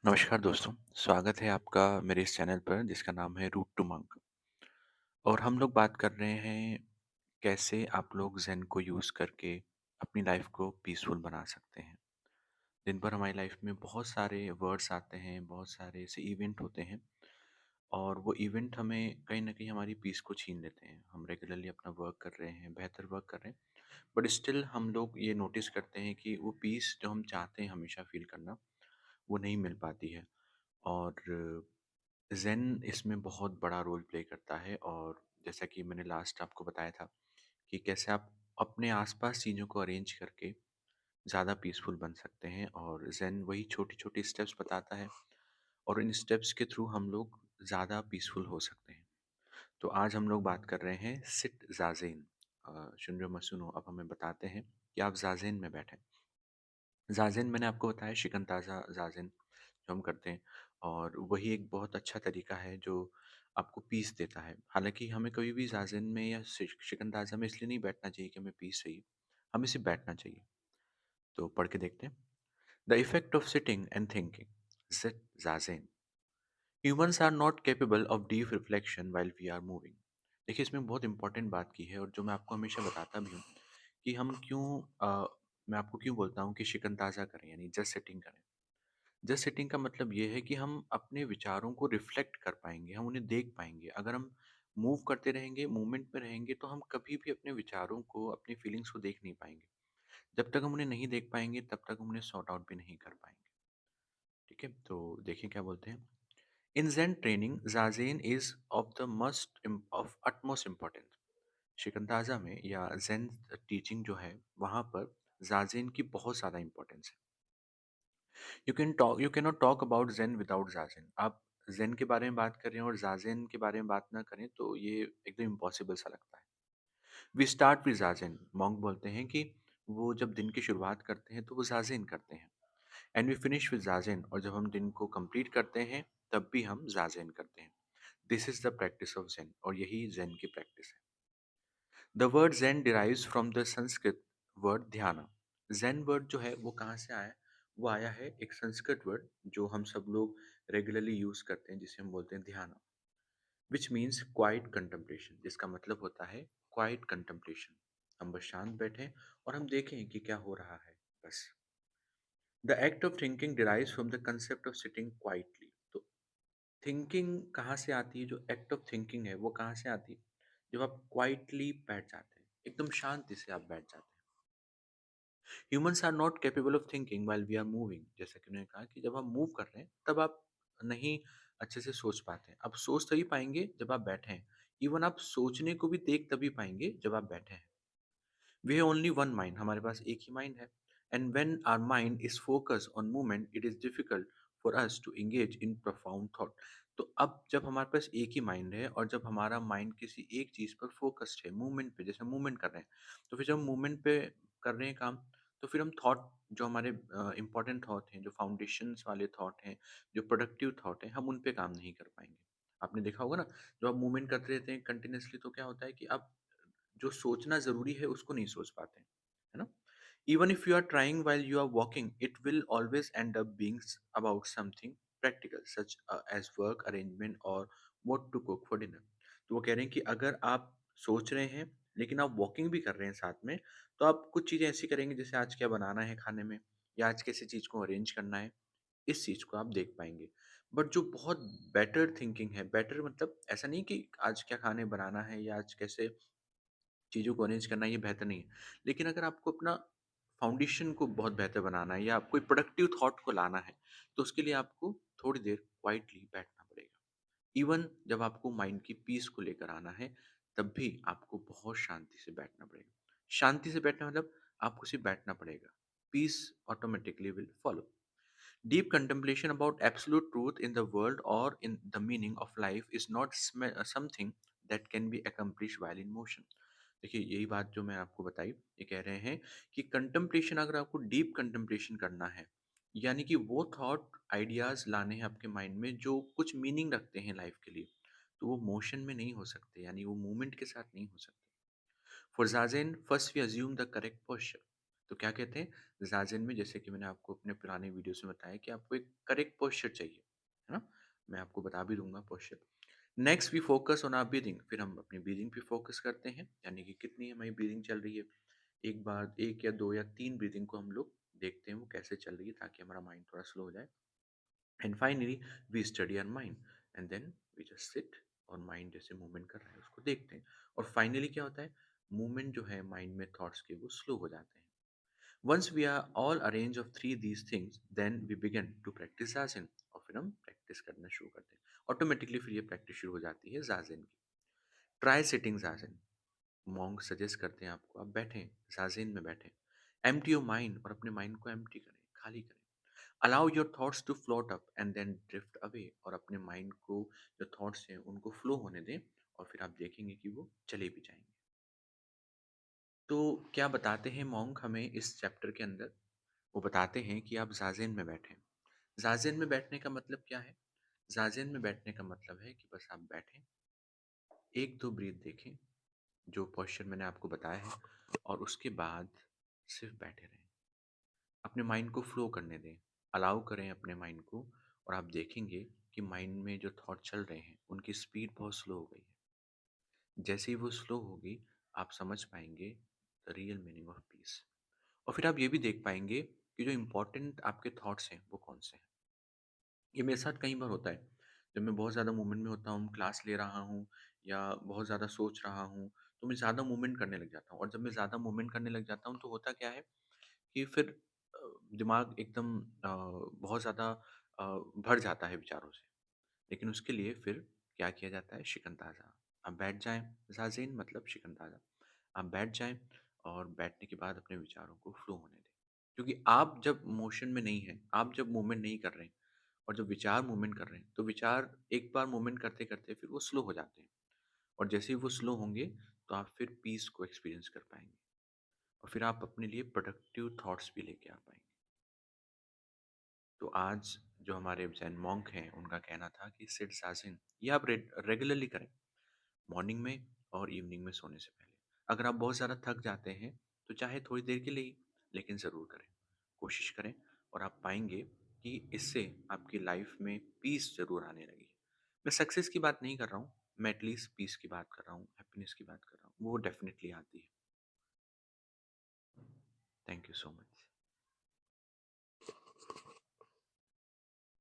नमस्कार दोस्तों, स्वागत है आपका मेरे इस चैनल पर जिसका नाम है रूट टू मंक। और हम लोग बात कर रहे हैं कैसे आप लोग ज़ेन को यूज़ करके अपनी लाइफ को पीसफुल बना सकते हैं। दिन भर हमारी लाइफ में बहुत सारे वर्ड्स आते हैं, बहुत सारे ऐसे इवेंट होते हैं और वो इवेंट हमें कहीं न कहीं हमारी पीस को छीन लेते हैं। हम रेगुलरली अपना वर्क कर रहे हैं, बेहतर वर्क कर रहे हैं, बट स्टिल हम लोग ये नोटिस करते हैं कि वो पीस जो हम चाहते हैं हमेशा फ़ील करना, वो नहीं मिल पाती है। और ज़ेन इसमें बहुत बड़ा रोल प्ले करता है। और जैसा कि मैंने लास्ट आपको बताया था कि कैसे आप अपने आसपास चीज़ों को अरेंज करके ज़्यादा पीसफुल बन सकते हैं, और ज़ेन वही छोटी-छोटी स्टेप्स बताता है और इन स्टेप्स के थ्रू हम लोग ज़्यादा पीसफुल हो सकते हैं। तो आज हम लोग बात कर रहे हैं सिट ज़ाज़ेन। सुन रहे हो मत सुनो, अब हमें बताते हैं कि आप ज़ाज़ेन में बैठें। ज़ाज़ेन मैंने आपको बताया शिकन-ताज़ा ज़ाज़ेन जो हम करते हैं, और वही एक बहुत अच्छा तरीका है जो आपको पीस देता है। हालाँकि हमें कभी भी ज़ाज़ेन में या शिकन-ताज़ा में इसलिए नहीं बैठना चाहिए कि हमें पीस चाहिए, हमें सिर्फ़ बैठना चाहिए। तो पढ़ के देखते हैं। The effect of sitting and thinking. Sit zazen. Humans are not capable of deep reflection while we are moving. देखिए, इसमें बहुत इंपॉर्टेंट बात की है और जो मैं आपको हमेशा बताता भी हूँ कि हम क्यों मैं आपको क्यों बोलता हूँ कि शिकन-ताज़ा करें, यानी जस्ट सिटिंग करें। जस्ट सिटिंग का मतलब ये है कि हम अपने विचारों को रिफ्लेक्ट कर पाएँगे, हम उन्हें देख पाएँगे। अगर हम मूव करते रहेंगे, मूवमेंट में रहेंगे, तो हम कभी भी अपने विचारों को, अपनी फीलिंग्स को देख नहीं पाएँगे। जब तक हम उन्हें नहीं देख पाएँगे, तब तक हम उन्हें सॉर्ट आउट भी नहीं कर पाएँगे। ठीक है? तो देखिए क्या बोलते हैं। In zen training, zazen is of the most um of utmost importance. Shikantaza में या ज़ेन टीचिंग जो है, वहाँ पर ज़ाज़ेन की बहुत ज़्यादा इम्पोर्टेंस है। You can not talk about zen without zazen. आप ज़ेन के बारे में बात कर रहे हैं और ज़ाज़ेन के बारे में बात ना करें, तो ये एकदम इम्पॉसिबल सा लगता है। We start with zazen. Monk बोलते हैं कि वो जब दिन की शुरुआत करते हैं तो वो ज़ाज़ेन करते हैं। एंड वी फिनिश विद ज़ाज़ेन, और जब हम दिन को कंप्लीट करते हैं तब भी हम ज़ाज़ेन करते हैं। This is the practice of zen, और यही ज़ेन की प्रैक्टिस है। The word zen derives from the Sanskrit word dhyana. Zen word जो है वो कहाँ से आया है? वो आया है एक संस्कृत वर्ड जो हम सब लोग रेगुलरली यूज़ करते हैं, जिसे हम बोलते हैं ध्यान, विच मीन्स क्वाइट कंtemplation, जिसका मतलब होता है क्वाइट कंtemplation। हम बस शांत बैठें और हम देखें कि क्या हो रहा है, बस। The act of thinking derives from the concept of sitting quietly. तो थिंकिंग कहाँ से आती है? जो एक्ट ऑफ थिंकिंग है वो कहाँ से आती है? जब आप क्वाइटली बैठ जाते हैं, एकदम शांति से आप बैठ जाते हैं। Humans are not capable of thinking while we are moving. जैसा कि उन्होंने कहा कि जब आप मूव कर रहे हैं तब आप नहीं अच्छे से सोच पाते हैं। आप सोच तभी पाएंगे जब आप बैठे हैं। इवन आप सोचने को भी देख तभी पाएंगे जब आप बैठे हैं। We have only one mind. हमारे पास एक ही माइंड है। And when our mind is focus on movement, it is difficult for us to engage in profound thought. तो अब जब हमारे पास एक ही माइंड है और जब हमारा माइंड किसी एक चीज़ पर फोकस्ड है, मूवमेंट पे, जैसे मूवमेंट कर रहे हैं, तो फिर जब मूवमेंट पे कर रहे हैं काम, तो फिर हम थॉट, जो हमारे इंपॉर्टेंट थॉट हैं, जो फाउंडेशंस वाले थॉट हैं, जो प्रोडक्टिव थॉट हैं, हम उन पे काम नहीं कर पाएंगे। आपने देखा होगा ना, जब आप मूवमेंट करते रहते हैं कंटिन्यूअसली, तो क्या होता है कि आप जो सोचना ज़रूरी है उसको नहीं सोच पाते हैं, है ना? Even if you are trying while you are walking, it will always end up being about something practical, such as work arrangement or what to cook for dinner. तो वो कह रहे हैं कि अगर आप सोच रहे हैं लेकिन आप वॉकिंग भी कर रहे हैं साथ में, तो आप कुछ चीज़ें ऐसी करेंगे जैसे आज क्या बनाना है खाने में, या आज कैसे चीज़ को अरेंज करना है, इस चीज़ को आप देख पाएंगे। बट जो बहुत बेटर थिंकिंग है, बेटर मतलब ऐसा नहीं कि आज क्या खाने बनाना है या आज कैसे चीज़ों को अरेंज करना, ये बेहतर नहीं है। लेकिन अगर आपको अपना फाउंडेशन को बहुत बेहतर बनाना है या कोई प्रोडक्टिव थॉट को लाना है, तो उसके लिए आपको थोड़ी देर क्वाइटली बैठना पड़ेगा। इवन जब आपको माइंड की पीस को लेकर आना है, तब भी आपको बहुत शांति से बैठना पड़ेगा। शांति से बैठना मतलब आपको सिर्फ बैठना पड़ेगा। Peace automatically will follow. Deep contemplation about absolute truth in the world or in the meaning of life is not something that can be accomplished while in motion. देखिए, यही बात जो मैं आपको बताई, ये कह रहे हैं कि कंtemplation, अगर आपको डीप कंtemplation करना है, यानी कि वो थॉट आइडियाज लाने हैं आपके माइंड में जो कुछ मीनिंग रखते हैं लाइफ के लिए, तो वो मोशन में नहीं हो सकते, यानी वो मूवमेंट के साथ नहीं हो सकते। For zazen, first we assume the correct posture. तो क्या कहते हैं ज़ाज़ेन में, जैसे कि मैंने आपको अपने पुराने वीडियोस में बताया कि आपको एक करेक्ट पोस्चर चाहिए, है ना? मैं आपको बता भी दूँगा posture. Next we focus on our breathing, फिर हम अपनी ब्रीथिंग पे फोकस करते हैं, यानी कि कितनी हमारी ब्रीथिंग चल रही है। एक बार 1 या 2 या 3 ब्रीथिंग को हम लोग देखते हैं वो कैसे चल रही है, ताकि हमारा माइंड थोड़ा स्लो हो जाए। And finally we study our mind and then we just sit और माइंड जैसे मूवमेंट कर रहा है उसको देखते हैं। और फाइनली क्या होता है, मूवमेंट जो है माइंड में थॉट्स के वो स्लो हो जाते हैं। Once we are all arrange of three these things, then we begin to practice zazen। और फिर हम प्रैक्टिस करना शुरू करते हैं, ऑटोमेटिकली फिर ये प्रैक्टिस शुरू हो जाती है zazen की। Try sitting zazen, monk suggest करते हैं आपको, आप बैठें, zazen में बैठें। एम्प्टी योर माइंड, और अपने माइंड को एम्प्टी करें, खाली करें। Allow your thoughts to float up and then drift away, और अपने माइंड को जो थॉट्स हैं उनको फ्लो होने दें, और फिर आप देखेंगे कि वो चले भी जाएंगे। तो क्या बताते हैं मॉन्क हमें इस चैप्टर के अंदर, वो बताते हैं कि आप ज़ाज़ेन में बैठें। ज़ाज़ेन में बैठने का मतलब क्या है? ज़ाज़ेन में बैठने का मतलब है कि बस आप बैठें, 1-2 ब्रीथ देखें, जो पोस्चर मैंने आपको बताया है, और उसके बाद सिर्फ़ बैठे रहें। अपने माइंड को फ्लो करने दें, अलाउ करें अपने माइंड को, और आप देखेंगे कि माइंड में जो थॉट चल रहे हैं, उनकी स्पीड बहुत स्लो हो गई है। जैसे ही वो स्लो होगी, आप समझ पाएँगे the real meaning of peace. और फिर आप ये भी देख पाएँगे कि जो इम्पोर्टेंट आपके थॉट्स हैं, वो कौन-से हैं। ये मेरे साथ कई बार होता है। जब मैं बहुत ज़्यादा मूवमेंट में होता हूँ, क्लास ले रहा हूँ या बहुत ज़्यादा सोच रहा हूँ, तो मैं ज़्यादा मूवमेंट करने लग जाता हूँ, और जब मैं ज़्यादा मूवमेंट करने लग जाता हूँ, तो होता क्या है कि फिर दिमाग एकदम बहुत ज़्यादा भर जाता है विचारों से। लेकिन उसके लिए फिर क्या किया जाता है, शिकन-ताज़ा। आप बैठ जाएँ, ज़ाज़ेन मतलब शिकन-ताज़ा। आप बैठ जाएँ, और बैठने के बाद अपने विचारों को फ्लो होने दें। क्योंकि आप जब मोशन में नहीं हैं, आप जब मूवमेंट नहीं कर रहे हैं, और जब विचार मूवमेंट कर रहे हैं, तो विचार एक बार मूवमेंट करते-करते फिर वो स्लो हो जाते हैं, और जैसे ही वो स्लो होंगे, तो आप फिर पीस को एक्सपीरियंस कर पाएँगे, और फिर आप अपने लिए प्रोडक्टिव थॉट्स भी लेके आ पाएँगे। तो आज जो हमारे ज़ेन मॉन्क हैं, उनका कहना था कि सिट ज़ाज़िन ये आप रेगुलरली करें, मॉर्निंग में और इवनिंग में सोने से पहले। अगर आप बहुत ज़्यादा थक जाते हैं, तो चाहे थोड़ी देर के लिए ही, लेकिन ज़रूर करें। कोशिश करें, और आप पाएँगे कि इससे आपकी लाइफ़ में पीस ज़रूर आने लगी। मैं सक्सेस की बात नहीं कर रहा हूँ, मैं एटलीस्ट पीस की बात कर रहा हूँ, हैप्पीनेस की बात कर रहा हूँ। वो डेफ़िनिटली आती है। Thank you so much.